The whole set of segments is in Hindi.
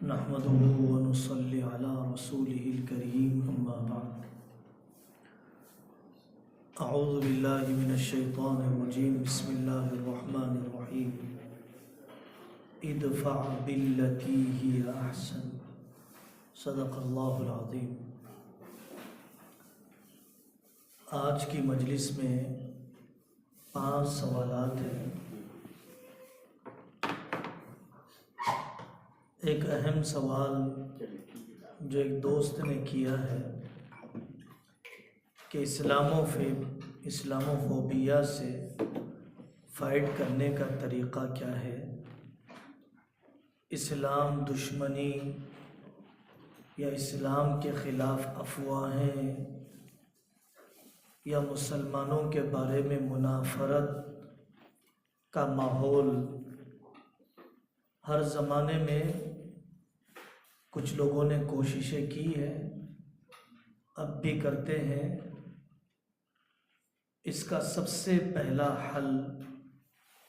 नहमदुहु व नुसल्ली अला रसूलिहिल करीम अम्मा बाद। अऊज़ु बिल्लाहि मिनश शैतानिर रजीम। बिस्मिल्लाहिर रहमानिर रहीम। इदफ़ा बिल्लती हिया अहसन। सदक़ल्लाहुल अज़ीम। आज की मजलिस में 5 सवालात हैं। एक अहम सवाल जो एक दोस्त ने किया है कि इस्लामोफोबिया से फ़ाइट करने का तरीक़ा क्या है, इस्लाम दुश्मनी या इस्लाम के ख़िलाफ़ अफवाहें या मुसलमानों के बारे में मुनाफरत का माहौल हर ज़माने में कुछ लोगों ने कोशिशें की है, अब भी करते हैं। इसका सबसे पहला हल,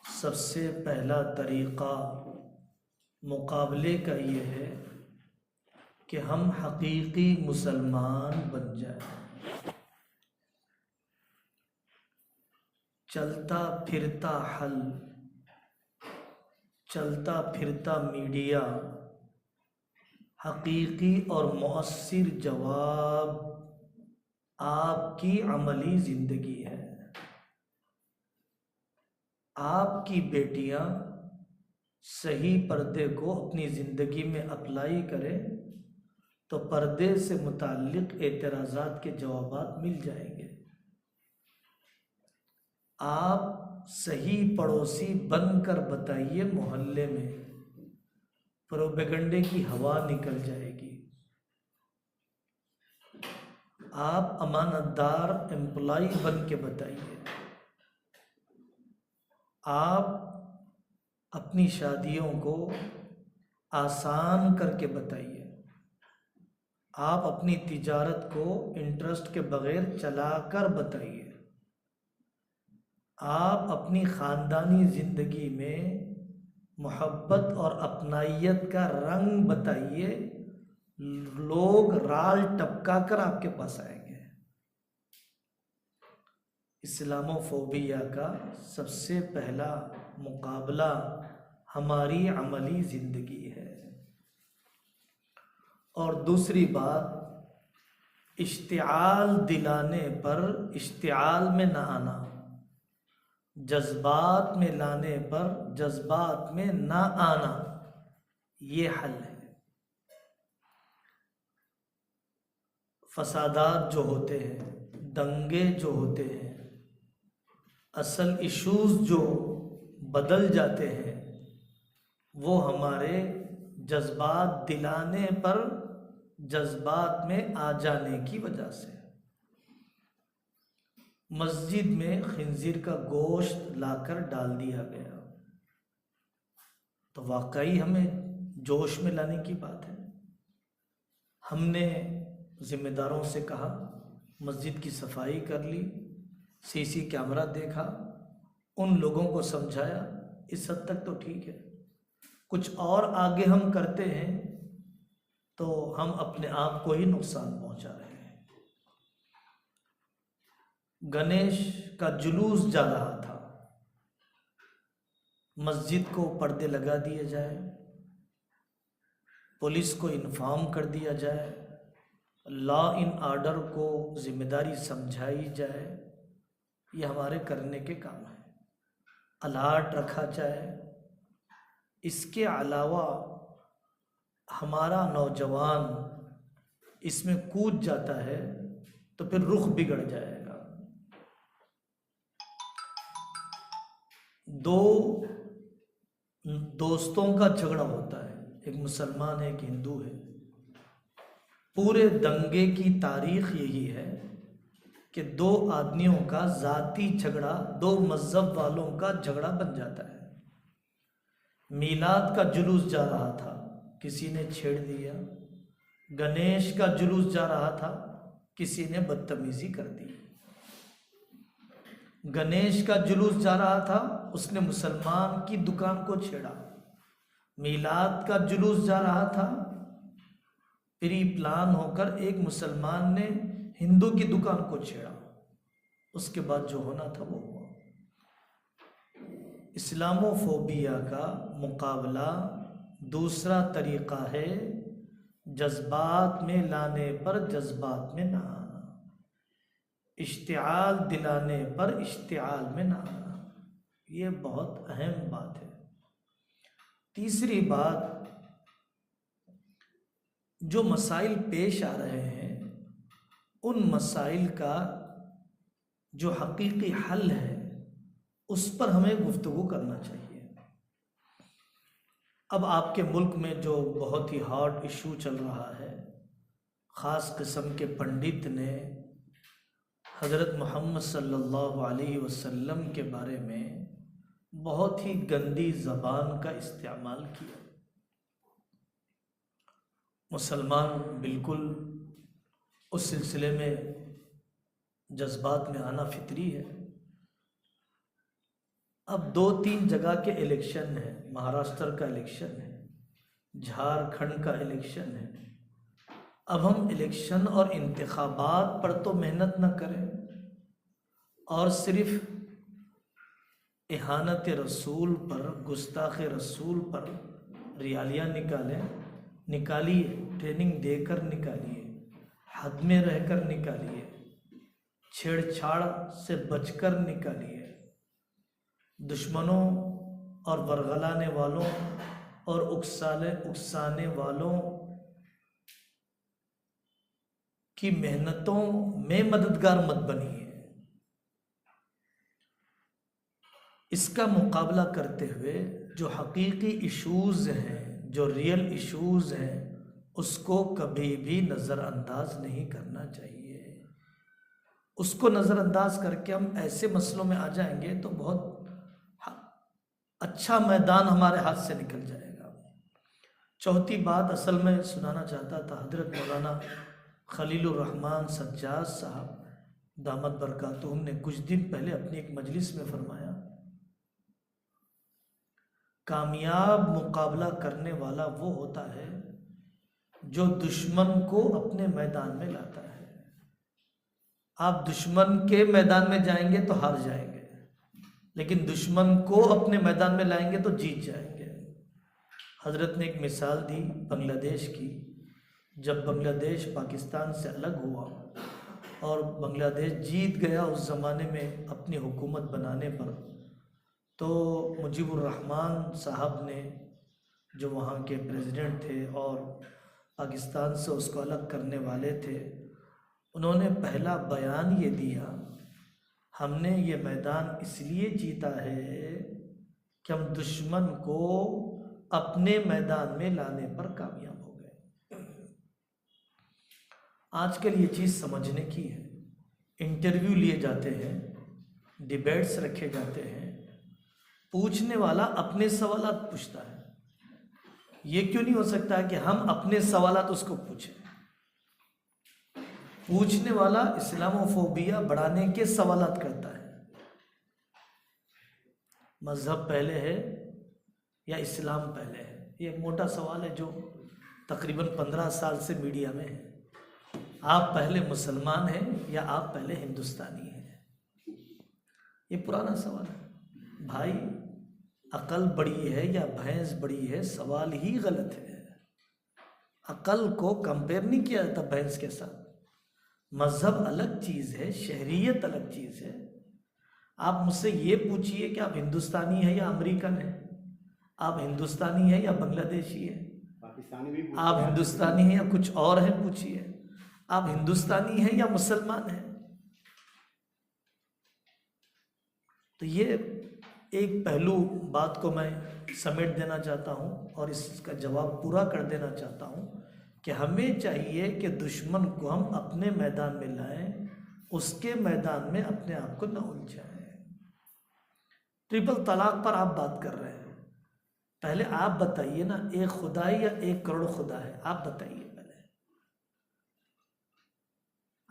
सबसे पहला तरीक़ा मुकाबले का ये है कि हम हकीकी मुसलमान बन जाएं। चलता फिरता हल, चलता फिरता मीडिया हकीकी और मौसर जवाब आपकी अमली ज़िंदगी है। आपकी बेटियां सही पर्दे को अपनी ज़िंदगी में अप्लाई करें तो पर्दे से मुताल्लिक़ एतराज़ात के जवाबात मिल जाएंगे। आप सही पड़ोसी बनकर बताइए, मोहल्ले में प्रोपेगेंडे की हवा निकल जाएगी। आप अमानतदार एम्प्लॉय बन के बताइए। आप अपनी शादियों को आसान करके बताइए। आप अपनी तिजारत को इंटरेस्ट के बगैर चलाकर बताइए। आप अपनी ख़ानदानी ज़िंदगी में मोहब्बत और अपनाइयत का रंग बताइए। लोग राल टपका कर आपके पास आएंगे। इस्लामोफोबिया का सबसे पहला मुकाबला हमारी अमली ज़िंदगी है। और दूसरी बात, इश्तिआल दिलाने पर इश्तिआल में न आना, जज्बात में लाने पर जज्बात में ना आना, ये हल है। फसादात जो होते हैं, दंगे जो होते हैं, असल इश्यूज़ जो बदल जाते हैं, वो हमारे जज्बात दिलाने पर जज्बात में आ जाने की वजह से। मस्जिद में खिंजीर का गोश्त लाकर डाल दिया गया तो वाकई हमें जोश में लाने की बात है। हमने ज़िम्मेदारों से कहा, मस्जिद की सफाई कर ली, सीसी कैमरा देखा, उन लोगों को समझाया, इस हद तक तो ठीक है। कुछ और आगे हम करते हैं तो हम अपने आप को ही नुकसान पहुंचा रहे हैं। गणेश का जुलूस जा रहा था, मस्जिद को पर्दे लगा दिए जाए, पुलिस को इन्फॉर्म कर दिया जाए, लॉ इन ऑर्डर को जिम्मेदारी समझाई जाए, ये हमारे करने के काम है। अलर्ट रखा जाए। इसके अलावा हमारा नौजवान इसमें कूद जाता है तो फिर रुख बिगड़ जाएगा। दो दोस्तों का झगड़ा होता है, एक मुसलमान है, एक हिंदू है। पूरे दंगे की तारीख यही है कि दो आदमियों का ज़ाती झगड़ा, दो मज़हब वालों का झगड़ा बन जाता है। मीलाद का जुलूस जा रहा था, किसी ने छेड़ दिया। गणेश का जुलूस जा रहा था, किसी ने बदतमीजी कर दी। गणेश का जुलूस जा रहा था, उसने मुसलमान की दुकान को छेड़ा। मीलाद का जुलूस जा रहा था, प्री प्लान होकर एक मुसलमान ने हिंदू की दुकान को छेड़ा, उसके बाद जो होना था वो हुआ। इस्लामोफोबिया का मुकाबला दूसरा तरीका है जज्बात में लाने पर जज्बात में ना आना, इश्तिआल दिलाने पर इश्तिआल में ना आना। ये बहुत अहम बात है। तीसरी बात, जो मसाइल पेश आ रहे हैं उन मसाइल का जो हकीकी हल है उस पर हमें गुफ्तगू करना चाहिए। अब आपके मुल्क में जो बहुत ही हॉट इशू चल रहा है, ख़ास किस्म के पंडित ने हज़रत मोहम्मद सल्लल्लाहु अलैहि वसल्लम के बारे में बहुत ही गंदी ज़बान का इस्तेमाल किया। मुसलमान बिल्कुल उस सिलसिले में जज्बात में आना फितरी है। अब 2-3 जगह के इलेक्शन है, महाराष्ट्र का इलेक्शन है, झारखंड का इलेक्शन है। अब हम इलेक्शन और इंतखाबात पर तो मेहनत न करें और सिर्फ इहानत रसूल पर, गुस्ताख रसूल पर रियालियाँ निकालिए, ट्रेनिंग देकर निकालिए, हद में रहकर निकालिए, छेड़छाड़ से बचकर निकालिए। दुश्मनों और वरगलाने वालों और उकसाने वालों की मेहनतों में मददगार मत बनिए। इसका मुकाबला करते हुए जो हकीकी इश्यूज़ हैं, जो रियल इश्यूज़ हैं, उसको कभी भी नज़रअंदाज नहीं करना चाहिए। उसको नज़रअंदाज करके हम ऐसे मसलों में आ जाएंगे तो बहुत अच्छा मैदान हमारे हाथ से निकल जाएगा। चौथी बात असल में सुनाना चाहता था, हज़रत मौलाना खलीलुर रहमान सज्जाद साहब दामद बरकातुहुम ने कुछ दिन पहले अपनी एक मजलिस में फरमाया, कामयाब मुकाबला करने वाला वो होता है जो दुश्मन को अपने मैदान में लाता है। आप दुश्मन के मैदान में जाएंगे तो हार जाएंगे, लेकिन दुश्मन को अपने मैदान में लाएंगे तो जीत जाएंगे। हज़रत ने एक मिसाल दी बांग्लादेश की। जब बांग्लादेश पाकिस्तान से अलग हुआ और बांग्लादेश जीत गया उस ज़माने में अपनी हुकूमत बनाने पर, तो मुजीबुर रहमान साहब ने, जो वहाँ के प्रेसिडेंट थे और पाकिस्तान से उसको अलग करने वाले थे, उन्होंने पहला बयान ये दिया, हमने ये मैदान इसलिए जीता है कि हम दुश्मन को अपने मैदान में लाने पर कामयाब हो गए। आजकल ये चीज़ समझने की है। इंटरव्यू लिए जाते हैं, डिबेट्स रखे जाते हैं, पूछने वाला अपने सवालात पूछता है। ये क्यों नहीं हो सकता है कि हम अपने सवालात उसको पूछें? पूछने वाला इस्लामोफोबिया बढ़ाने के सवालात करता है। मज़हब पहले है या इस्लाम पहले है? ये एक मोटा सवाल है जो तकरीबन 15 साल से मीडिया में है। आप पहले मुसलमान हैं या आप पहले हिंदुस्तानी हैं? ये पुराना सवाल है भाई। अकल बड़ी है या भैंस बड़ी है, सवाल ही गलत है। अकल को कंपेयर नहीं किया जाता भैंस के साथ। मज़हब अलग चीज़ है, शहरियत अलग चीज़ है। आप मुझसे ये पूछिए कि आप हिंदुस्तानी हैं या अमेरिकन हैं, आप हिंदुस्तानी हैं या बांग्लादेशी हैं, पाकिस्तानी भी आप हिंदुस्तानी हैं या कुछ और हैं, पूछिए आप हिंदुस्तानी हैं या मुसलमान हैं। तो ये एक पहलू बात को मैं समेट देना चाहता हूँ और इसका जवाब पूरा कर देना चाहता हूँ कि हमें चाहिए कि दुश्मन को हम अपने मैदान में लाएं, उसके मैदान में अपने आप को न उलझाएं। ट्रिपल तलाक पर आप बात कर रहे हैं, पहले आप बताइए ना, एक खुदा है या 1 करोड़ खुदा है? आप बताइए पहले।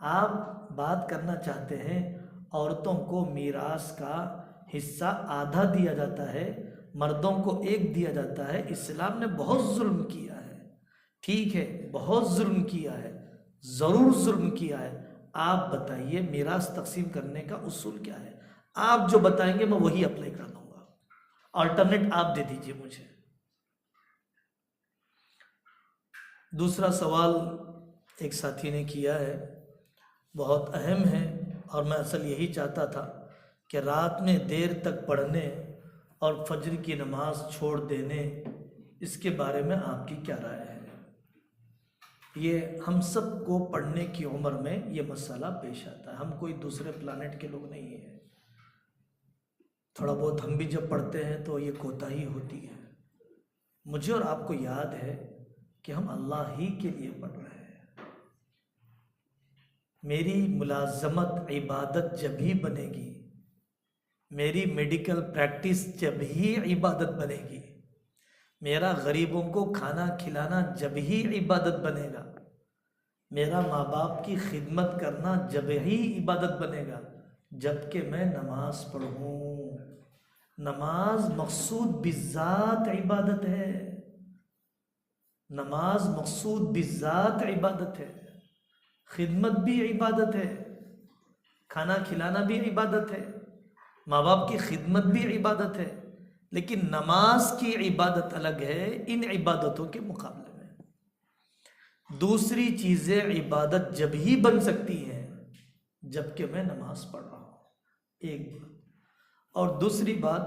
आप बात करना चाहते हैं औरतों को मीरास का हिस्सा आधा दिया जाता है, मर्दों को एक दिया जाता है। इस्लाम ने बहुत जुल्म किया है, ठीक है, बहुत जुल्म किया है, ज़रूर जुल्म किया है। आप बताइए मीरास तकसीम करने का उसूल क्या है? आप जो बताएंगे मैं वही अप्लाई कर दूंगा, अल्टरनेट आप दे दीजिए मुझे। दूसरा सवाल एक साथी ने किया है, बहुत अहम है, और मैं असल यही चाहता था कि रात में देर तक पढ़ने और फजर की नमाज छोड़ देने, इसके बारे में आपकी क्या राय है? ये हम सब को पढ़ने की उम्र में ये मसला पेश आता है, हम कोई दूसरे प्लानेट के लोग नहीं हैं। थोड़ा बहुत हम भी जब पढ़ते हैं तो ये कोताही होती है। मुझे और आपको याद है कि हम अल्लाह ही के लिए पढ़ रहे हैं। मेरी मुलाजमत इबादत जब ही बनेगी, मेरी मेडिकल प्रैक्टिस जब ही इबादत बनेगी, मेरा गरीबों को खाना खिलाना जब ही इबादत बनेगा, मेरा माँ बाप की खिदमत करना जब ही इबादत बनेगा, जबकि मैं नमाज पढ़ूँ। नमाज मकसूद बिज़ात इबादत है, नमाज मकसूद बिज़ात इबादत है, खिदमत भी इबादत है, खाना खिलाना भी इबादत है, माँ बाप की खिदमत भी इबादत है। लेकिन नमाज की इबादत अलग है इन इबादतों के मुकाबले में। दूसरी चीज़ें इबादत जब ही बन सकती हैं जबकि मैं नमाज पढ़ रहा हूँ, एक बात। और दूसरी बात,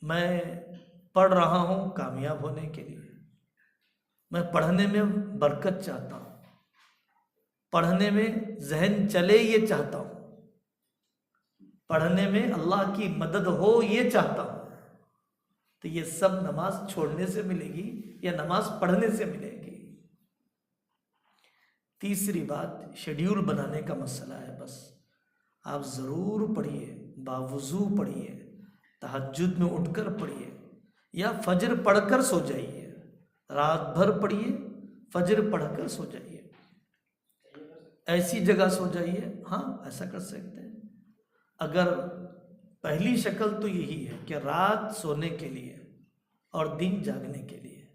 मैं पढ़ रहा हूँ कामयाब होने के लिए, मैं पढ़ने में बरकत चाहता हूँ, पढ़ने में जहन चले ये चाहता हूँ, पढ़ने में अल्लाह की मदद हो ये चाहता हूँ, तो ये सब नमाज छोड़ने से मिलेगी या नमाज पढ़ने से मिलेगी? तीसरी बात, शेड्यूल बनाने का मसला है। बस आप ज़रूर पढ़िए, बावुज़ू पढ़िए, तहज्जुद में उठकर पढ़िए, या फजर पढ़कर सो जाइए, रात भर पढ़िए, फजर पढ़कर सो जाइए, ऐसी जगह सो जाइए। हाँ, ऐसा कर सकते हैं। अगर पहली शक्ल तो यही है कि रात सोने के लिए और दिन जागने के लिए,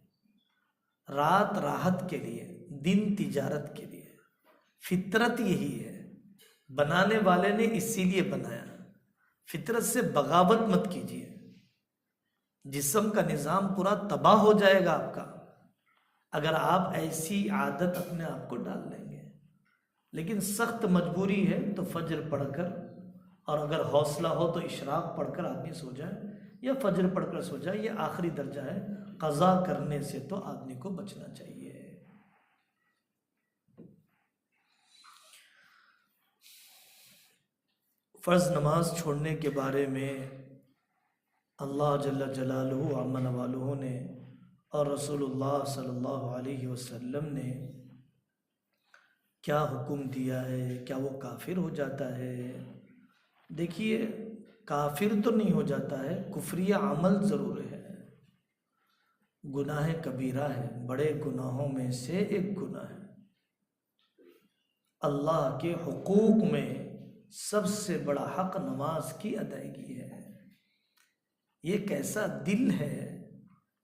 रात राहत के लिए, दिन तिजारत के लिए। फितरत यही है, बनाने वाले ने इसीलिए बनाया। फितरत से बगावत मत कीजिए, जिस्म का निज़ाम पूरा तबाह हो जाएगा आपका अगर आप ऐसी आदत अपने आप को डाल लेंगे। लेकिन सख्त मजबूरी है तो फजर पढ़कर, और अगर हौसला हो तो इशराक पढ़कर आदमी सो जाए, या फजर पढ़कर सो जाए। ये आखिरी दर्जा है, क़ज़ा करने से तो आदमी को बचना चाहिए। फ़र्ज़ नमाज छोड़ने के बारे में अल्लाह जल्ल जलालुहु अम्मा नवालुहु ने और रसूलुल्लाह सल्लल्लाहु अलैहि वसल्लम ने क्या हुक्म दिया है? क्या वो काफिर हो जाता है? देखिए, काफिर तो नहीं हो जाता है, कुफ्रिया अमल ज़रूर है, गुनाह कबीरा है, बड़े गुनाहों में से एक गुनाह है। अल्लाह के हुकूक में सबसे बड़ा हक नमाज की अदायगी है। ये कैसा दिल है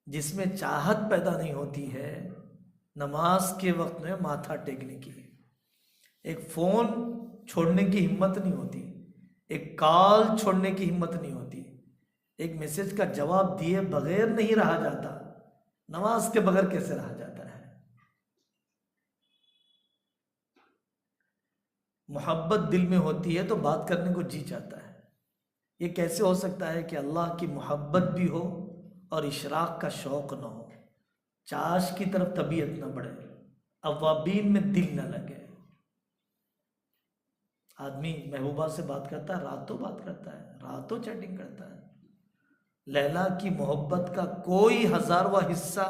जिसमें चाहत पैदा नहीं होती है नमाज के वक्त में माथा टेकने की, एक फ़ोन छोड़ने की हिम्मत नहीं होती, एक कॉल छोड़ने की हिम्मत नहीं होती, एक मैसेज का जवाब दिए बगैर नहीं रहा जाता, नमाज के बगैर कैसे रहा जाता है? मोहब्बत दिल में होती है तो बात करने को जी चाहता है। ये कैसे हो सकता है कि अल्लाह की मोहब्बत भी हो और इशराक का शौक़ ना हो, चाश की तरफ तबीयत ना बढ़े, अवाबीन में दिल ना लगे। आदमी महबूबा से बात करता है, रातों बात करता है, रातों चैटिंग करता है। लैला की मोहब्बत का कोई हज़ारवां हिस्सा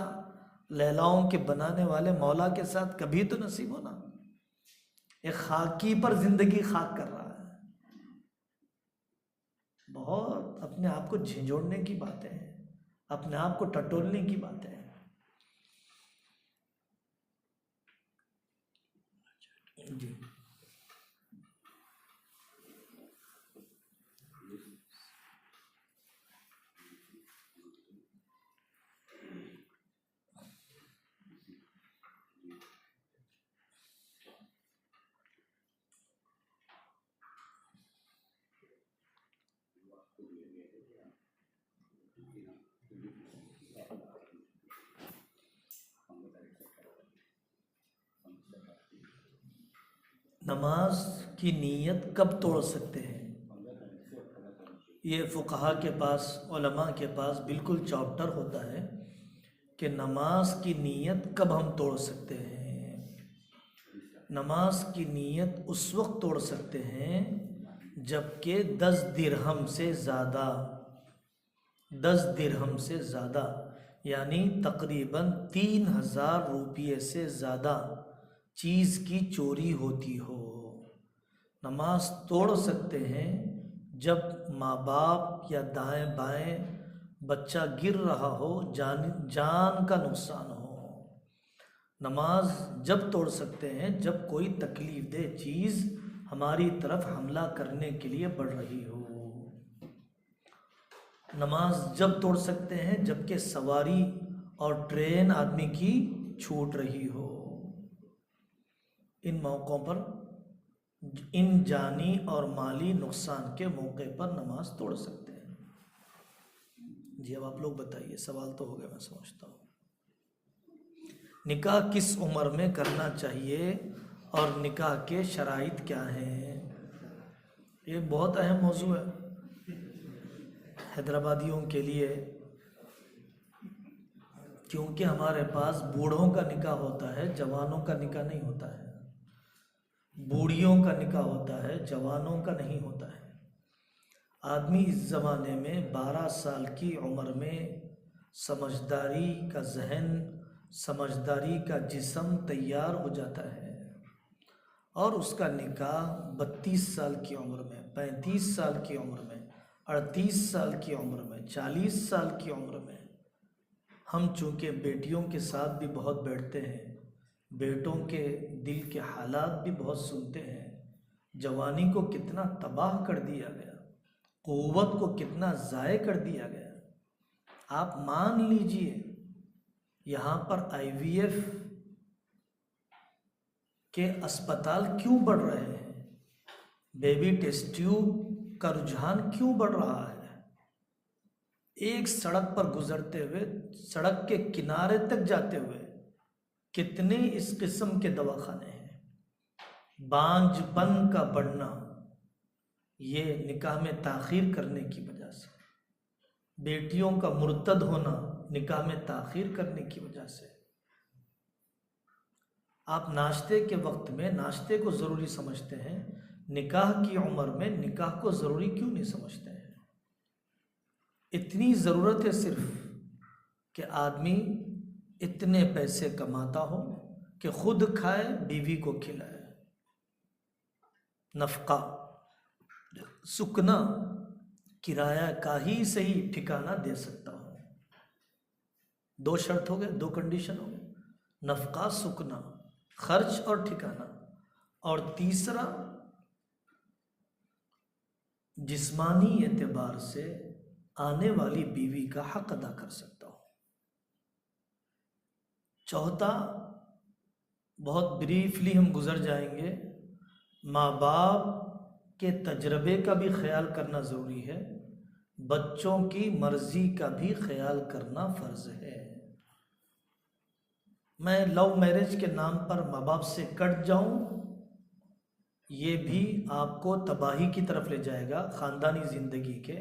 लैलाओं के बनाने वाले मौला के साथ कभी तो नसीब होना। एक खाकी पर जिंदगी खाक कर रहा है। बहुत अपने आप को झिझोड़ने की बातें हैं, अपने आप को टटोलने की बातें हैं। जी, नमाज की नीयत कब तोड़ सकते हैं? ये फुक़हा के पास, उलमा के पास बिल्कुल चैप्टर होता है कि नमाज की नीयत कब हम तोड़ सकते हैं। नमाज की नीयत उस वक्त तोड़ सकते हैं जबकि 10 दिरहम से ज़्यादा यानी तकरीबन 3000 रुपये से ज़्यादा चीज़ की चोरी होती हो। नमाज तोड़ सकते हैं जब माँ बाप या दाएं बाएं बच्चा गिर रहा हो, जान का नुकसान हो। नमाज जब तोड़ सकते हैं जब कोई तकलीफ दे चीज़ हमारी तरफ हमला करने के लिए बढ़ रही हो। नमाज जब तोड़ सकते हैं जबकि सवारी और ट्रेन आदमी की छूट रही हो। इन मौक़ों पर, इन जानी और माली नुकसान के मौके पर नमाज तोड़ सकते हैं। जी अब आप लोग बताइए, सवाल तो हो गया मैं समझता हूँ। निकाह किस उम्र में करना चाहिए और निकाह के शराइत क्या हैं? ये बहुत अहम मौजू है हैदराबादियों के लिए, क्योंकि हमारे पास बूढ़ों का निकाह होता है, जवानों का निकाह नहीं होता है। बूढ़ियों का निकाह होता है, जवानों का नहीं होता है। आदमी इस ज़माने में 12 साल की उम्र में समझदारी का जहन, समझदारी का जिस्म तैयार हो जाता है और उसका निकाह 32 साल की उम्र में, 35 साल की उम्र में, 38 साल की उम्र में, 40 साल की उम्र में। हम चूँकि बेटियों के साथ भी बहुत बैठते हैं, बेटों के दिल के हालात भी बहुत सुनते हैं। जवानी को कितना तबाह कर दिया गया, क़ुव्वत को कितना ज़ाय कर दिया गया। आप मान लीजिए यहाँ पर IVF के अस्पताल क्यों बढ़ रहे हैं, बेबी टेस्ट ट्यूब का रुझान क्यों बढ़ रहा है। एक सड़क पर गुजरते हुए, सड़क के किनारे तक जाते हुए कितने इस किस्म के दवाखाने हैं। बांझपन का बढ़ना ये निकाह में ताख़ीर करने की वजह से, बेटियों का मुर्तद होना निकाह में ताख़ीर करने की वजह से। आप नाश्ते के वक्त में नाश्ते को ज़रूरी समझते हैं, निकाह की उम्र में निकाह को ज़रूरी क्यों नहीं समझते हैं? इतनी ज़रूरत है सिर्फ कि आदमी इतने पैसे कमाता हो कि खुद खाए, बीवी को खिलाए। नफ़क़ा, सुकना, किराया का ही सही ठिकाना दे सकता हो। 2 शर्त हो गए, 2 कंडीशन हो गए, नफ़क़ा, सुकना, खर्च और ठिकाना। और तीसरा, जिस्मानी एतबार से आने वाली बीवी का हक अदा कर सकता हो। चौथा, बहुत ब्रीफली हम गुजर जाएंगे, माँ बाप के तजर्बे का भी ख्याल करना ज़रूरी है, बच्चों की मर्ज़ी का भी ख्याल करना फ़र्ज़ है। मैं लव मैरिज के नाम पर माँ बाप से कट जाऊं, ये भी आपको तबाही की तरफ ले जाएगा ख़ानदानी ज़िंदगी के।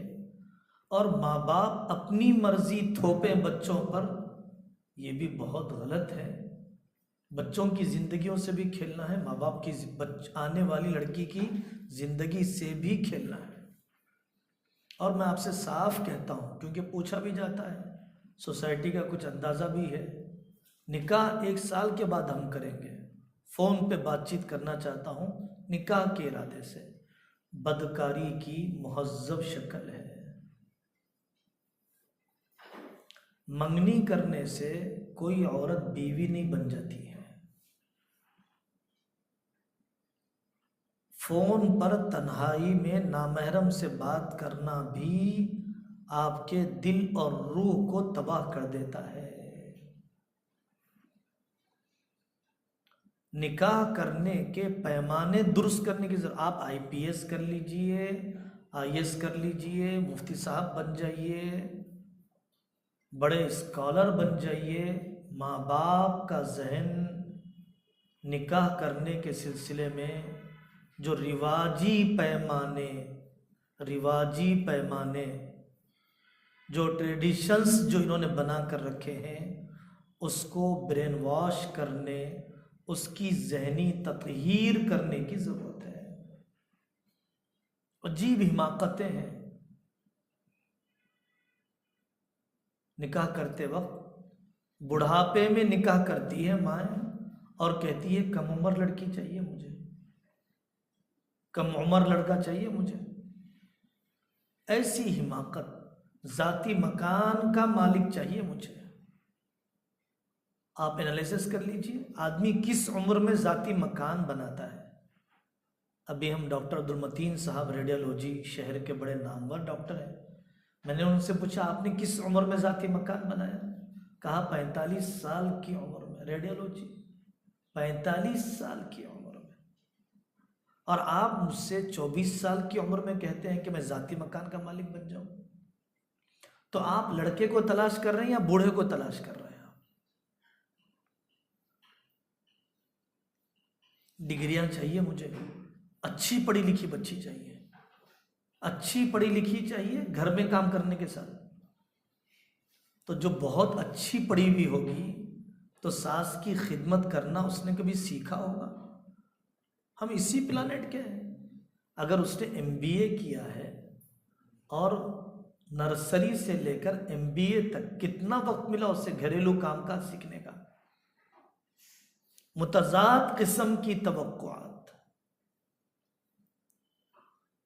और माँ बाप अपनी मर्ज़ी थोपें बच्चों पर, ये भी बहुत गलत है। बच्चों की ज़िंदगियों से भी खेलना है, माँ बाप की आने वाली लड़की की ज़िंदगी से भी खेलना है। और मैं आपसे साफ कहता हूँ, क्योंकि पूछा भी जाता है, सोसाइटी का कुछ अंदाज़ा भी है, निकाह 1 साल के बाद हम करेंगे। फ़ोन पे बातचीत करना चाहता हूँ निकाह के इरादे से, बदकारी की मुहज़्ज़ब शक्ल है। मंगनी करने से कोई औरत बीवी नहीं बन जाती है। फ़ोन पर तन्हाई में नामहरम से बात करना भी आपके दिल और रूह को तबाह कर देता है। निकाह करने के पैमाने दुरुस्त करने की ज़रूरत। आप IPS कर लीजिए, IAS कर लीजिए, मुफ्ती साहब बन जाइए, बड़े स्कॉलर बन जाइए, माँ बाप का जहन निकाह करने के सिलसिले में जो रिवाजी पैमाने जो ट्रेडिशंस जो इन्होंने बना कर रखे हैं, उसको ब्रेन वॉश करने, उसकी जहनी तत्हीर करने की जरूरत है। अजीब हिमाकतें हैं। निकाह करते वक्त बुढ़ापे में निकाह करती है माँ और कहती है कम उम्र लड़की चाहिए मुझे, कम उम्र लड़का चाहिए मुझे। ऐसी हिमाकत। जाती मकान का मालिक चाहिए मुझे। आप एनालिसिस कर लीजिए, आदमी किस उम्र में जाती मकान बनाता है। अभी हम डॉक्टर अब्दुल मतीन साहब रेडियोलॉजी, शहर के बड़े नामवर डॉक्टर हैं, मैंने उनसे पूछा आपने किस उम्र में जाती मकान बनाया? कहा 45 साल की उम्र में। रेडियोलॉजी 45 साल की उम्र में। और आप मुझसे 24 साल की उम्र में कहते हैं कि मैं जाती मकान का मालिक बन जाऊं। तो आप लड़के को तलाश कर रहे हैं या बूढ़े को तलाश कर रहे हैं? आप डिग्रियां चाहिए मुझे, अच्छी पढ़ी लिखी बच्ची चाहिए, अच्छी पढ़ी लिखी चाहिए घर में काम करने के साथ। तो जो बहुत अच्छी पढ़ी हुई होगी तो सास की खिदमत करना उसने कभी सीखा होगा। हम इसी प्लानेट के हैं। अगर उसने MBA किया है और नर्सरी से लेकर MBA तक कितना वक्त मिला उससे घरेलू कामकाज सीखने का? मुतजाद किस्म की तवक्कुआत।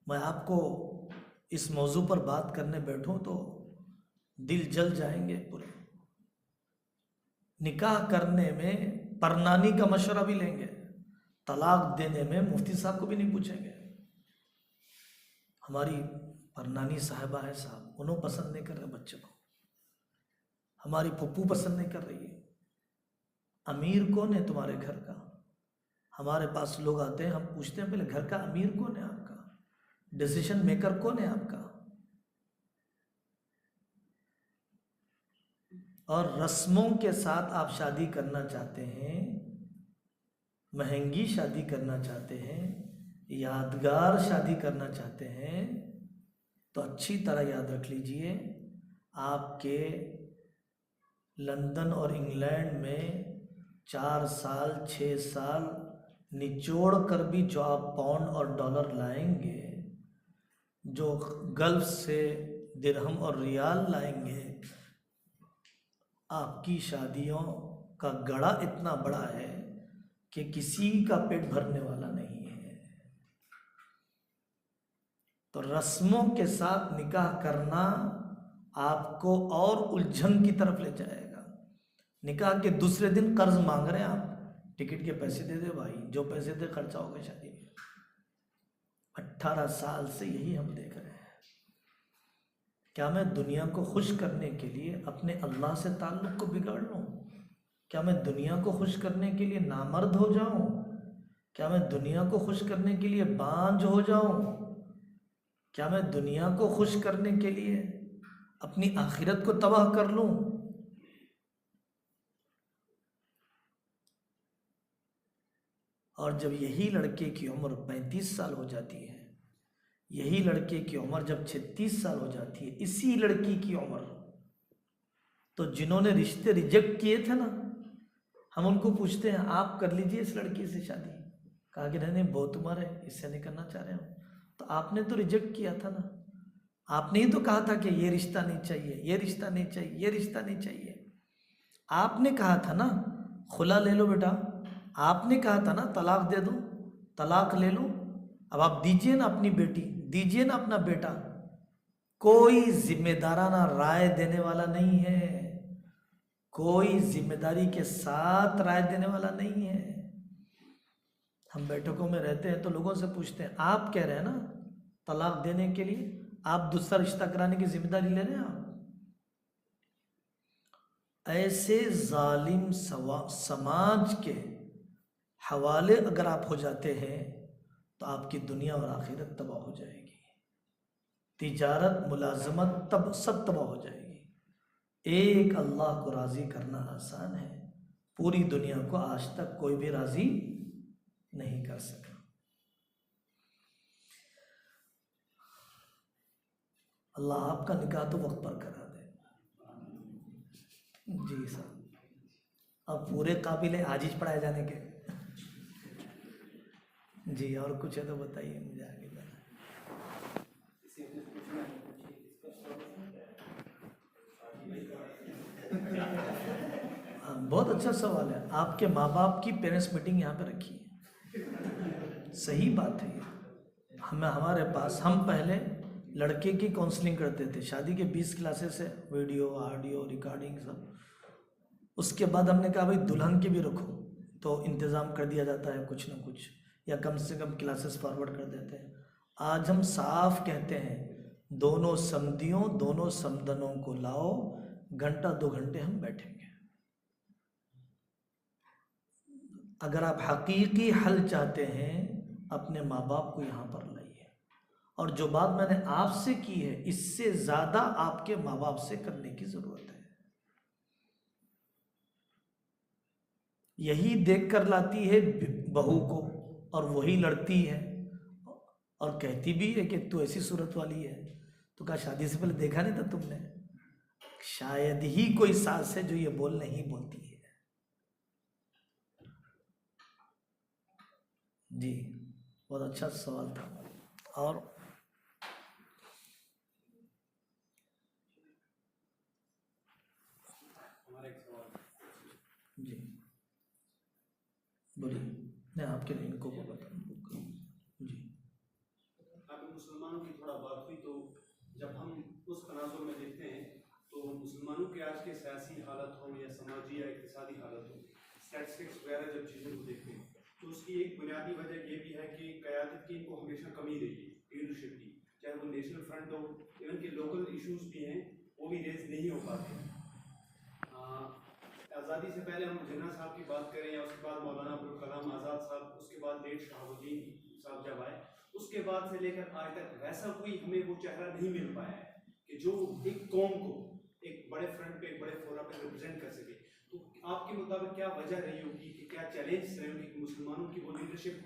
मैं आपको इस मौजू पर बात करने बैठूं तो दिल जल जाएंगे पूरे। निकाह करने में परनानी का मशवरा भी लेंगे, तलाक देने में मुफ्ती साहब को भी नहीं पूछेंगे। हमारी परनानी साहिबा है साहब, उन्होंने पसंद नहीं कर रहे बच्चे को, हमारी पप्पू पसंद नहीं कर रही है। अमीर कौन है तुम्हारे घर का? हमारे पास लोग आते हैं, हम पूछते हैं पहले घर का अमीर कौन है आपका, डिसीजन मेकर कौन है आपका? और रस्मों के साथ आप शादी करना चाहते हैं, महंगी शादी करना चाहते हैं, यादगार शादी करना चाहते हैं, तो अच्छी तरह याद रख लीजिए, आपके लंदन और इंग्लैंड में 4 साल 6 साल निचोड़ कर भी जो आप पाउंड और डॉलर लाएंगे, जो गल्फ से दिरहम और रियाल लाएंगे, आपकी शादियों का गड़ा इतना बड़ा है कि किसी का पेट भरने वाला नहीं है। तो रस्मों के साथ निकाह करना आपको और उलझन की तरफ ले जाएगा। निकाह के दूसरे दिन कर्ज मांग रहे हैं आप, टिकट के पैसे दे दे भाई, जो पैसे दे खर्चा होगा शादी में। 18 साल से यही हम देख रहे हैं। क्या मैं दुनिया को खुश करने के लिए अपने अल्लाह से ताल्लुक़ को बिगाड़ लूँ? क्या मैं दुनिया को खुश करने के लिए नामर्द हो जाऊं? क्या मैं दुनिया को खुश करने के लिए बांझ हो जाऊं? क्या मैं दुनिया को खुश करने के लिए अपनी आखिरत को तबाह कर लूं? और जब यही लड़के की उम्र 35 साल हो जाती है, यही लड़के की उम्र जब 36 साल हो जाती है, इसी लड़की की उम्र, तो जिन्होंने रिश्ते रिजेक्ट किए थे ना, हम उनको पूछते हैं आप कर लीजिए इस लड़की से शादी। कहा कि नहीं बहुत उम्र है, इससे नहीं करना चाह रहे हो। तो आपने तो रिजेक्ट किया था ना, आपने ही तो कहा था कि ये रिश्ता नहीं चाहिए, ये रिश्ता नहीं चाहिए, ये रिश्ता नहीं चाहिए। आपने कहा था ना खुला ले लो बेटा, आपने कहा था ना तलाक दे दो, तलाक ले लो। अब आप दीजिए ना अपनी बेटी, दीजिए ना अपना बेटा। कोई जिम्मेदाराना राय देने वाला नहीं है, कोई जिम्मेदारी के साथ राय देने वाला नहीं है। हम बैठकों में रहते हैं तो लोगों से पूछते हैं आप कह रहे हैं ना तलाक देने के लिए, आप दूसरा रिश्ता कराने की जिम्मेदारी ले रहे हैं आप? ऐसे जालिम समाज के हवाले अगर आप हो जाते हैं तो आपकी दुनिया और आखिरत तबाह हो जाएगी, तिजारत मुलाजमत तब सब तबाह हो जाएगी। एक अल्लाह को राज़ी करना आसान है, पूरी दुनिया को आज तक कोई भी राज़ी नहीं कर सका। अल्लाह आपका निकाह तो वक्त पर करा दे। जी सर, अब पूरे काबिल है आजीज पढ़ाए जाने के। जी, और कुछ है तो बताइए, मुझे आगे बढ़ना। बहुत अच्छा सवाल है। आपके माँ बाप की पेरेंट्स मीटिंग यहाँ पे रखी है, सही बात है ये। हमारे पास, हम पहले लड़के की काउंसलिंग करते थे, शादी के 20 क्लासेस है, वीडियो ऑडियो रिकॉर्डिंग सब। उसके बाद हमने कहा भाई दुल्हन की भी रखो, तो इंतज़ाम कर दिया जाता है कुछ ना कुछ, या कम से कम क्लासेस फॉरवर्ड कर देते हैं। आज हम साफ कहते हैं दोनों समधियों दोनों समधनों को लाओ, घंटा 2 घंटे हम बैठेंगे। अगर आप हकीकी हल चाहते हैं अपने माँ बाप को यहाँ पर लाइए, और जो बात मैंने आपसे की है इससे ज़्यादा आपके माँ बाप से करने की ज़रूरत है। यही देख कर लाती है बहू को, और वही लड़ती है और कहती भी है कि तू ऐसी सूरत वाली है। तो कहा शादी से पहले देखा नहीं था तुमने? शायद ही कोई सास है जो ये बोल नहीं बोलती है। जी, बहुत अच्छा सवाल था। और जी बोलिए, मैं आपके लिए इनको बताऊँ। जी, अभी मुसलमानों की थोड़ा बात हुई, तो जब हम उस तनाज़ुर में देखते हैं तो मुसलमानों के आज के सियासी हालत हो या समाजी या इक़्तिसादी हालत हो, स्टैटिस्टिक्स वगैरह जब चीज़ों को देखते हैं तो उसकी एक बुनियादी वजह ये भी है कि क़यादत की इनको हमेशा कमी रही है, लीडरशिप की। चाहे वो नेशनल फ्रंट हो, इवन के लोकल इशूज़ भी हैं वो भी रेज नहीं हो पाते। आज़ादी से पहले हम जिन्ना साहब की बात करें या उसके बाद मौलाना अब्दुल कलाम आज़ाद साहब, उसके बाद लेट शहाबुद्दीन साहब जब आए, उसके बाद से लेकर आज तक वैसा कोई हमें वो चेहरा नहीं मिल पाया है कि जो एक कौम को एक बड़े फ्रंट पे, एक बड़े फोरम पे रिप्रेजेंट कर सके। तो आपके मुताबिक क्या वजह रही होगी कि क्या चैलेंज रहे होंगे कि मुसलमानों की वो लीडरशिप?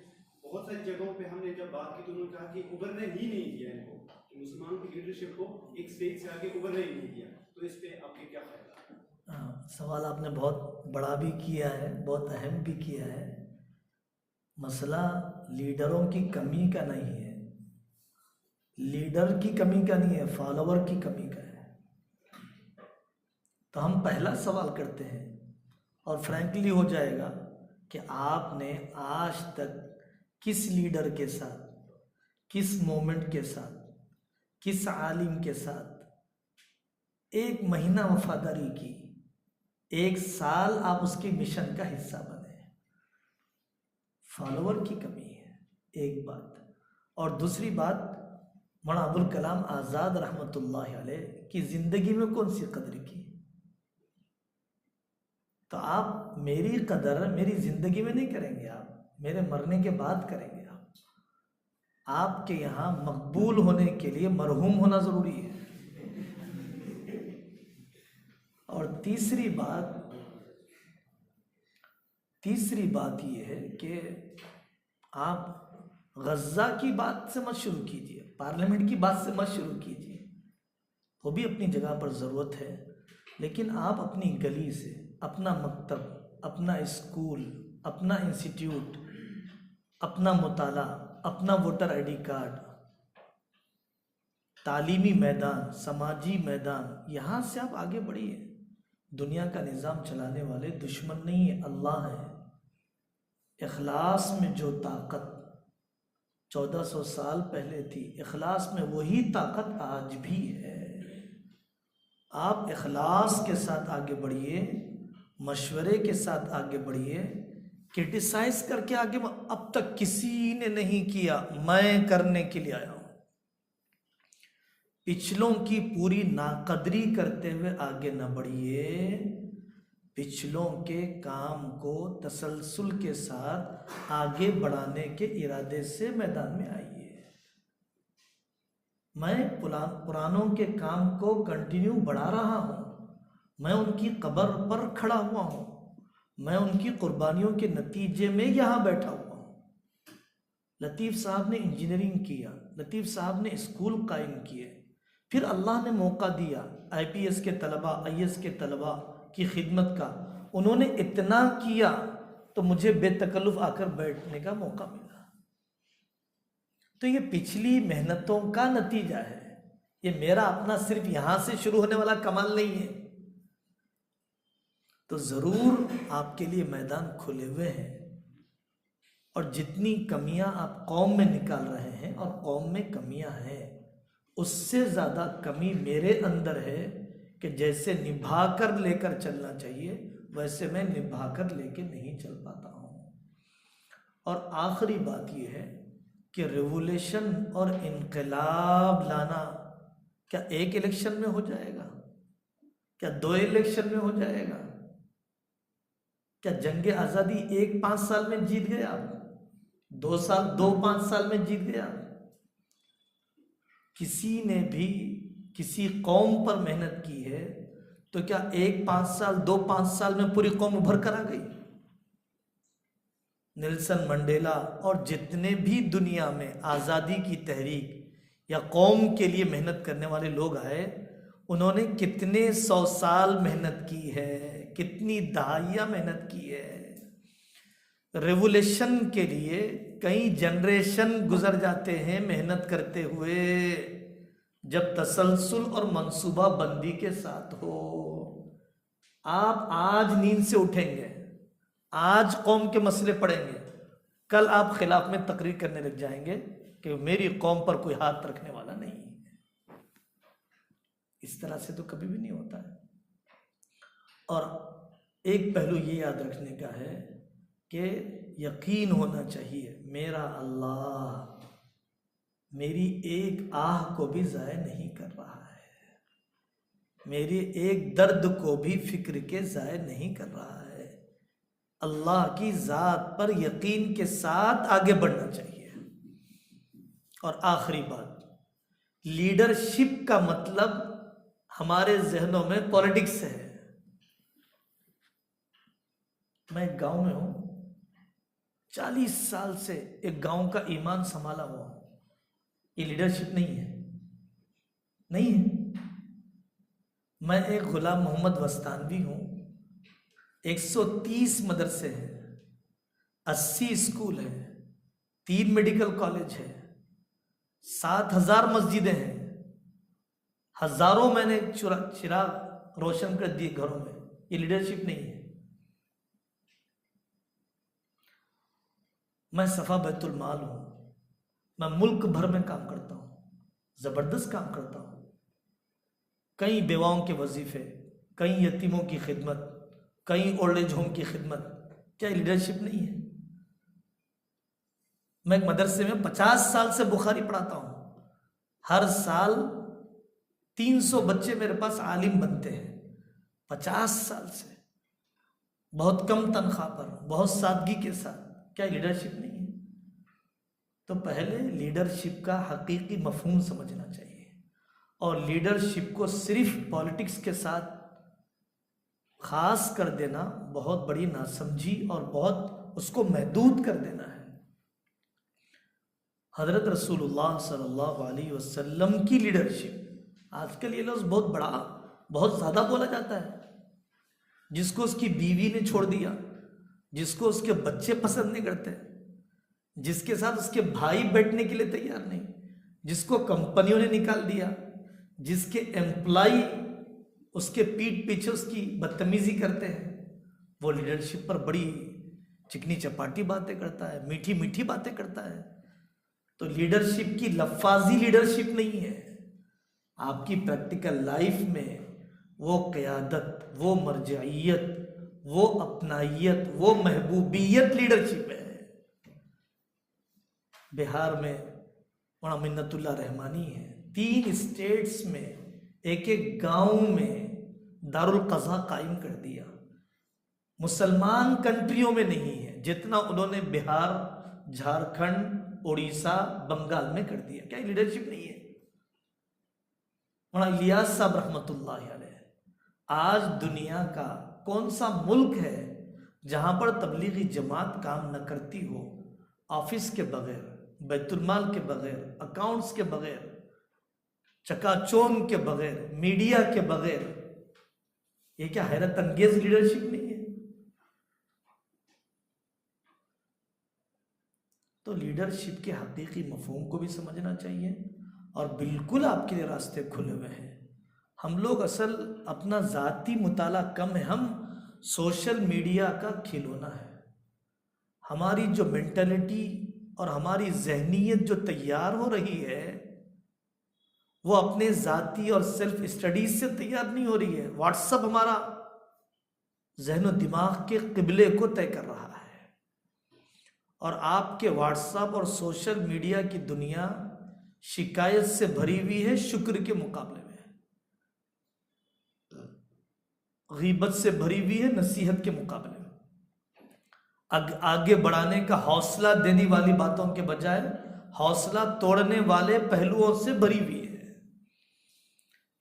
बहुत सारी जगहों पे हमने जब बात की तो उन्होंने कहा कि उभरने ही नहीं दिया इनको, कि मुसलमानों की लीडरशिप को एक स्टेज से आगे उभरने ही नहीं दिया। तो इस पर आपके क्या ख्याल? सवाल आपने बहुत बड़ा भी किया है, बहुत अहम भी किया है। मसला लीडरों की कमी का नहीं है, लीडर की कमी का नहीं है, फॉलोवर की कमी का है। तो हम पहला सवाल करते हैं और फ्रैंकली हो जाएगा कि आपने आज तक किस लीडर के साथ, किस मोमेंट के साथ, किस आलिम के साथ 1 महीना वफादारी की, 1 साल आप उसके मिशन का हिस्सा बने? फॉलोवर की कमी है, एक बात। और दूसरी बात, मौलाना अबुल कलाम आज़ाद रहमतुल्लाह अलैह की ज़िंदगी में कौन सी कदर की? तो आप मेरी कदर मेरी ज़िंदगी में नहीं करेंगे, आप मेरे मरने के बाद करेंगे। आपके यहाँ मकबूल होने के लिए मरहूम होना ज़रूरी है। और तीसरी बात ये है कि आप गज़ा की बात से मत शुरू कीजिए, पार्लियामेंट की बात से मत शुरू कीजिए, वो भी अपनी जगह पर ज़रूरत है। लेकिन आप अपनी गली से, अपना मकतब, अपना स्कूल, अपना इंस्टीट्यूट, अपना मुताला, अपना वोटर आईडी कार्ड, तालीमी मैदान, समाजी मैदान, यहाँ से आप आगे बढ़िए। दुनिया का निज़ाम चलाने वाले दुश्मन नहीं है, अल्लाह है। इखलास में जो ताकत 1400 साल पहले थी, इखलास में वही ताकत आज भी है। आप इखलास के साथ आगे बढ़िए, मशवरे के साथ आगे बढ़िए, क्रिटिसाइज करके आगे। अब तक किसी ने नहीं किया, मैं करने के लिए आया हूं। पिछलों की पूरी नाकदरी करते हुए आगे न बढ़िए, पिछलों के काम को तसलसल के साथ आगे बढ़ाने के इरादे से मैदान में आइए। मैं पुरानों के काम को कंटिन्यू बढ़ा रहा हूँ, मैं उनकी कब्र पर खड़ा हुआ हूँ, मैं उनकी कुर्बानियों के नतीजे में यहाँ बैठा हुआ हूँ। लतीफ़ साहब ने इंजीनियरिंग किया, लतीफ़ साहब ने स्कूल कायम किए, फिर अल्लाह ने मौका दिया IPS के तलबा, IAS के तलबा की खिदमत का, उन्होंने इतना किया तो मुझे बेतकल्लुफ आकर बैठने का मौका मिला। तो ये पिछली मेहनतों का नतीजा है, ये मेरा अपना सिर्फ यहां से शुरू होने वाला कमाल नहीं है। तो जरूर आपके लिए मैदान खुले हुए हैं, और जितनी कमियां आप कौम में निकाल रहे हैं और कौम में कमियां हैं, उससे ज़्यादा कमी मेरे अंदर है कि जैसे निभा कर लेकर चलना चाहिए वैसे मैं निभा कर लेके नहीं चल पाता हूँ। और आखिरी बात यह है कि रेवोल्यूशन और इनकलाब लाना क्या एक इलेक्शन में हो जाएगा? क्या 2 इलेक्शन में हो जाएगा? क्या जंग आज़ादी 1-5 साल में जीत गया? 2-5 साल में जीत गया? किसी ने भी किसी कौम पर मेहनत की है तो क्या 1-5 साल 2-5 साल में पूरी कौम उभर कर आ गई? नेल्सन मंडेला और जितने भी दुनिया में आज़ादी की तहरीक या कौम के लिए मेहनत करने वाले लोग आए, उन्होंने कितने 100 साल मेहनत की है, कितनी दहाइयाँ मेहनत की है। रेवोल्यूशन के लिए कई जनरेशन गुजर जाते हैं मेहनत करते हुए, जब तसलसल और मंसूबा बंदी के साथ हो। आप आज नींद से उठेंगे, आज कौम के मसले पड़ेंगे, कल आप खिलाफ में तकरीर करने लग जाएंगे कि मेरी कौम पर कोई हाथ रखने वाला नहीं है। इस तरह से तो कभी भी नहीं होता है। और एक पहलू ये याद रखने का है कि यकीन होना चाहिए मेरा अल्लाह मेरी एक आह को भी ज़ाय नहीं कर रहा है, मेरे एक दर्द को भी फिक्र के ज़ाय नहीं कर रहा है। अल्लाह की ज़ात पर यकीन के साथ आगे बढ़ना चाहिए। और आखिरी बात, लीडरशिप का मतलब हमारे जहनों में पॉलिटिक्स है। मैं एक गांव में हूं, 40 साल से एक गांव का ईमान संभाला हुआ हूं। ये लीडरशिप नहीं है, नहीं है। मैं एक गुलाम मोहम्मद वस्तानवी हूं। 130 मदरसे हैं, 80 स्कूल हैं, 3 मेडिकल कॉलेज है, 7000 मस्जिदें हैं, हजारों मैंने चिराग रोशन कर दिए घरों में। ये लीडरशिप नहीं है। मैं सफा बैतुल माल हूं, मैं मुल्क भर में काम करता हूं, जबरदस्त काम करता हूं। कई बेवाओं के वजीफे, कई यतीमों की खिदमत, कई ओल्ड एज होम की खिदमत, क्या लीडरशिप नहीं है? मैं एक मदरसे में 50 साल से बुखारी पढ़ाता हूं। हर साल 300 बच्चे मेरे पास आलिम बनते हैं, 50 साल से, बहुत कम तनख्वाह पर, बहुत सादगी के साथ। क्या लीडरशिप नहीं है? तो पहले लीडरशिप का हकीकी मफहूम समझना चाहिए, और लीडरशिप को सिर्फ पॉलिटिक्स के साथ खास कर देना बहुत बड़ी नासमझी और बहुत उसको महदूद कर देना है। हज़रत रसूलुल्लाह सल्लल्लाहु अलैहि वसल्लम की लीडरशिप, आजकल ये लफ्ज़ बहुत बड़ा, बहुत ज़्यादा बोला जाता है। जिसको उसकी बीवी ने छोड़ दिया, जिसको उसके बच्चे पसंद नहीं करते, जिसके साथ उसके भाई बैठने के लिए तैयार नहीं, जिसको कंपनियों ने निकाल दिया, जिसके एम्प्लॉय उसके पीठ पीछे उसकी बदतमीजी करते हैं, वो लीडरशिप पर बड़ी चिकनी चपाटी बातें करता है, मीठी मीठी बातें करता है। तो लीडरशिप की लफ्ज़ी लीडरशिप नहीं है। आपकी प्रैक्टिकल लाइफ में वो क़यादत, वो मरजाइयत, वो अपनाइयत, वो महबूबियत लीडरशिप है। बिहार में बड़ा मिन्नतुल्लाह रहमानी है, 3 स्टेट्स में एक एक गांव में दारुल क़ज़ा कायम कर दिया। मुसलमान कंट्रियों में नहीं है जितना उन्होंने बिहार, झारखंड, उड़ीसा, बंगाल में कर दिया। क्या लीडरशिप नहीं है? मौलाना इलियास साहब रहमतुल्लाह अलैह, आज दुनिया का कौन सा मुल्क है जहां पर तबलीगी जमात काम न करती हो? ऑफिस के बगैर, बैतुल माल के बगैर, अकाउंट्स के बगैर चकाचौंध के बगैर, मीडिया के बगैर, ये क्या हैरत अंगेज लीडरशिप नहीं है? तो लीडरशिप के हकीकी मफहूम को भी समझना चाहिए और बिल्कुल आपके लिए रास्ते खुले हुए हैं। हम लोग असल अपना ज़ाती मुताला कम है, हम सोशल मीडिया का खिलौना है। हमारी जो मेंटालिटी और हमारी जहनीत जो तैयार हो रही है वो अपने ज़ाती और सेल्फ स्टडीज से तैयार नहीं हो रही है। व्हाट्सअप हमारा जहनो दिमाग के किबले को तय कर रहा है और आपके व्हाट्सएप और सोशल मीडिया की दुनिया शिकायत से भरी हुई है शुक्र के मुकाबले में, गीबत से भरी हुई है नसीहत के मुकाबले में, आगे बढ़ाने का हौसला देने वाली बातों के बजाय हौसला तोड़ने वाले पहलुओं से भरी हुई है।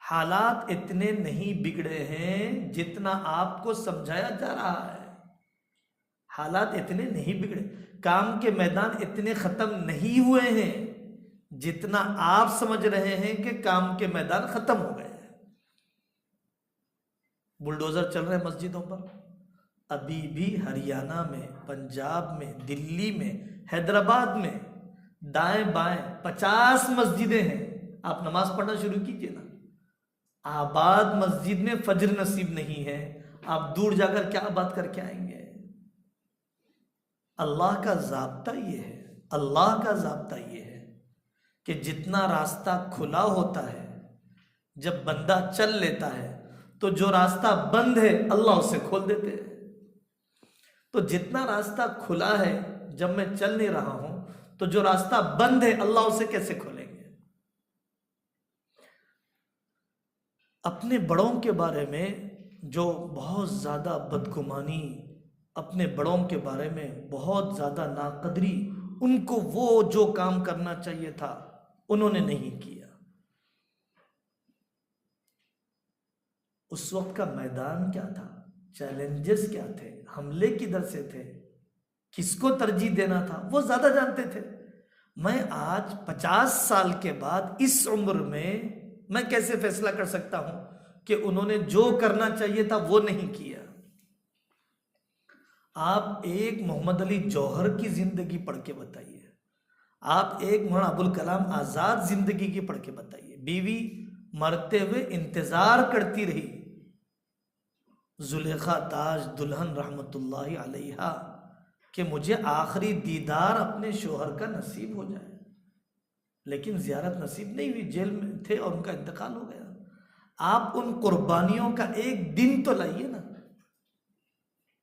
हालात इतने नहीं बिगड़े हैं जितना आपको समझाया जा रहा है। हालात इतने नहीं बिगड़े, काम के मैदान इतने खत्म नहीं हुए हैं जितना आप समझ रहे हैं कि काम के मैदान खत्म हो गए हैं। बुलडोजर चल रहे हैं मस्जिदों पर। अभी भी हरियाणा में, पंजाब में, दिल्ली में, हैदराबाद में दाएं बाएं 50 मस्जिदें हैं। आप नमाज पढ़ना शुरू कीजिए ना। आबाद मस्जिद में फजर नसीब नहीं है, आप दूर जाकर क्या बात करके आएंगे? अल्लाह का ज़ाब्ता ये है, अल्लाह का ज़ाब्ता ये है कि जितना रास्ता खुला होता है, जब बंदा चल लेता है तो जो रास्ता बंद है अल्लाह उसे खोल देते हैं। तो जितना रास्ता खुला है, जब मैं चल नहीं रहा हूं तो जो रास्ता बंद है अल्लाह उसे कैसे खोलेंगे? अपने बड़ों के बारे में जो बहुत ज़्यादा बदगुमानी, अपने बड़ों के बारे में बहुत ज़्यादा नाकदरी, उनको वो जो काम करना चाहिए था उन्होंने नहीं किया। उस वक्त का मैदान क्या था, चैलेंजेस क्या थे, हमले किधर से थे, किसको तरजीह देना था, वो ज़्यादा जानते थे। मैं आज 50 साल के बाद इस उम्र में मैं कैसे फैसला कर सकता हूं कि उन्होंने जो करना चाहिए था वो नहीं किया? आप एक मोहम्मद अली जौहर की जिंदगी पढ़ के बताइए, आप एक मौलाना अबुल कलाम आजाद जिंदगी की पढ़ के बताइए। बीवी मरते हुए इंतजार करती रही, जुलेखा ताज दुल्हन रहमतुल्लाहि अलैहा, कि मुझे आखिरी दीदार अपने शोहर का नसीब हो जाए, लेकिन ज़ियारत नसीब नहीं हुई, जेल में थे और उनका इंतकाल हो गया। आप उन कुर्बानियों का एक दिन तो लाइए ना।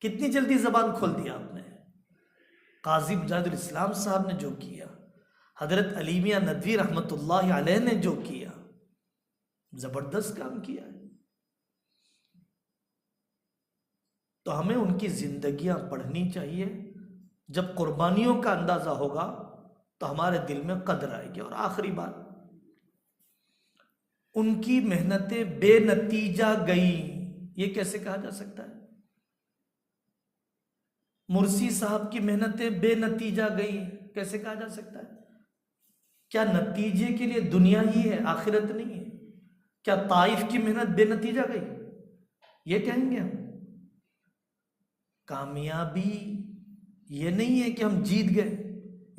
कितनी जल्दी जबान खोल दिया आपने। काजी मुजाहिदुल इस्लाम साहब ने जो किया, हजरत अली मियां नदवी रहमतुल्लाहि अलैह ने जो किया, जबरदस्त काम किया है। तो हमें उनकी जिंदगियां पढ़नी चाहिए। जब कुर्बानियों का अंदाजा होगा तो हमारे दिल में कदर आएगी। और आखिरी बात, उनकी मेहनतें बेनतीजा गई, ये कैसे कहा जा सकता है? मुर्सी साहब की मेहनतें बेनतीजा गई, कैसे कहा जा सकता है? क्या नतीजे के लिए दुनिया ही है, आखिरत नहीं है? क्या ताइफ की मेहनत बेनतीजा गई, ये कहेंगे हम? कामयाबी ये नहीं है कि हम जीत गए,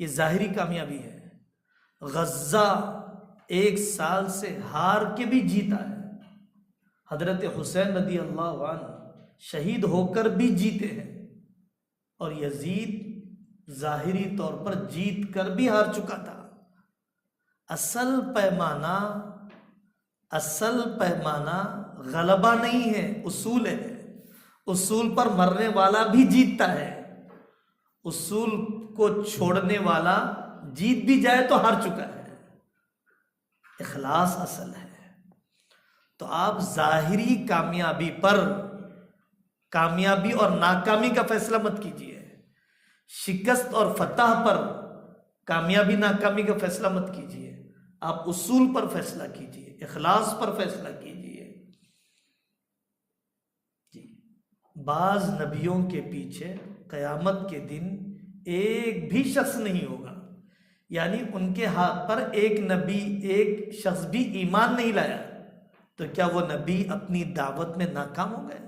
ये जाहिरी कामयाबी है। गज्जा 1 साल से हार के भी जीता है। हजरत हुसैन रदी अल्लाह अन्हु शहीद होकर भी जीते हैं, और यजीद जाहिरी तौर पर जीत कर भी हार चुका था। असल पैमाना गलबा नहीं है, उसूल है। उसूल पर मरने वाला भी जीतता है, उसूल को छोड़ने वाला जीत भी जाए तो हार चुका है। इखलास असल है। तो आप जाहिरी कामयाबी पर कामयाबी और नाकामी का फैसला मत कीजिए, शिकस्त और फतह पर कामयाबी नाकामी का फैसला मत कीजिए। आप उसूल पर फैसला कीजिए, इखलास पर फैसला कीजिए। जी, बाज नबियों के पीछे क़यामत के दिन एक भी शख्स नहीं होगा। यानी उनके हाथ पर एक नबी, एक शख्स भी ईमान नहीं लाया, तो क्या वो नबी अपनी दावत में नाकाम हो गए?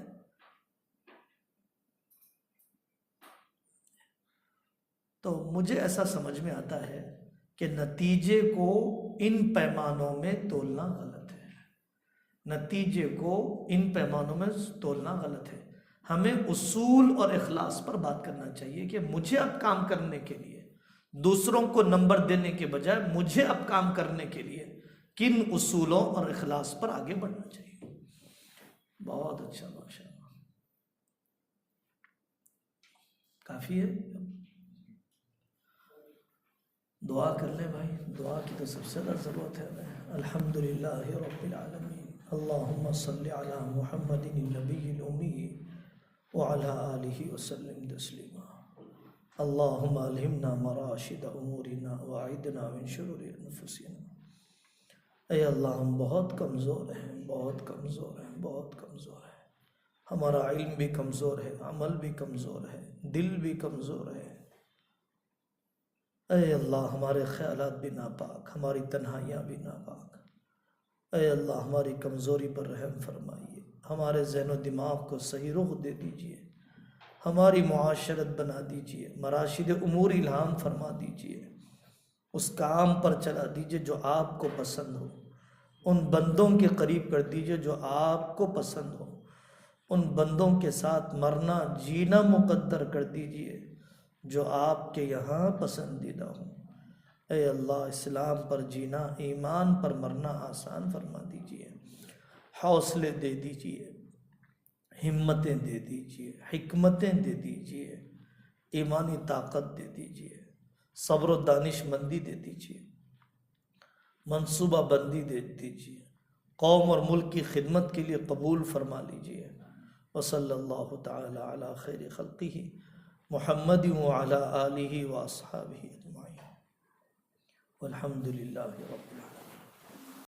तो मुझे ऐसा समझ में आता है कि नतीजे को इन पैमानों में तोलना गलत है। नतीजे को इन पैमानों में तोलना गलत है। हमें उसूल और इखलास पर बात करना चाहिए कि मुझे अब काम करने के लिए, दूसरों को नंबर देने के बजाय मुझे अब काम करने के लिए किन उसूलों और इखलास पर आगे बढ़ना चाहिए। बहुत अच्छा, माशाअल्लाह, काफी है। दुआ कर ले भाई, दुआ की तो सबसे ज़्यादा ज़रूरत है हमें। अल्हम्दुलिल्लाहि रब्बिल आलमीन, अल्लाहुम्मा सल्लि अला मुहम्मदिन नबिय्यिल उम्मी व अला आलिहि व सल्लिम तस्लीमा। अल्लाहुम्मा अल्हिमना मराशिद उमूरिना व अइदना मिन शुरूरि अनफुसिना। ऐ अल्लाह, हम बहुत कमज़ोर हैं, बहुत कमज़ोर हैं, बहुत कमज़ोर हैं। हमारा इल्म भी कमज़ोर है, अमल भी कमज़ोर है, दिल भी कमज़ोर है। ऐ अल्लाह, हमारे ख्यालात भी नापाक, हमारी तन्हाइयाँ भी नापाक। ऐ अल्लाह, हमारी कमज़ोरी पर रहम फरमाइए, हमारे ज़हन दिमाग को सही रुख दे दीजिए, हमारी मुआशरत बना दीजिए, मराशिद उमूर इल्हाम फरमा दीजिए, उस काम पर चला दीजिए जो आपको पसंद हो, उन बंदों के करीब कर दीजिए जो आपको पसंद हो, उन बंदों के साथ मरना जीना मुकद्दर कर दीजिए जो आपके यहाँ पसंदीदा हो। ऐ अल्लाह, इस्लाम पर जीना, ईमान पर मरना आसान फरमा दीजिए, हौसले दे दीजिए, हिम्मतें दे दीजिए, हिकमतें दे दीजिए, ईमानी ताकत दे दीजिए, सब्र व दानिशमंदी दे दीजिए, मंसूबा बंदी दे दीजिए, कौम और मुल्क की खिदमत के लिए कबूल फरमा लीजिए। वसल्लल्लाहु तआला अला खैरि खल्क़िही मुहम्मद व अला आलिहि व अस्हाबिही अजमाइन। वल्हम्दुलिल्लाहि रब्बिल आलमीन।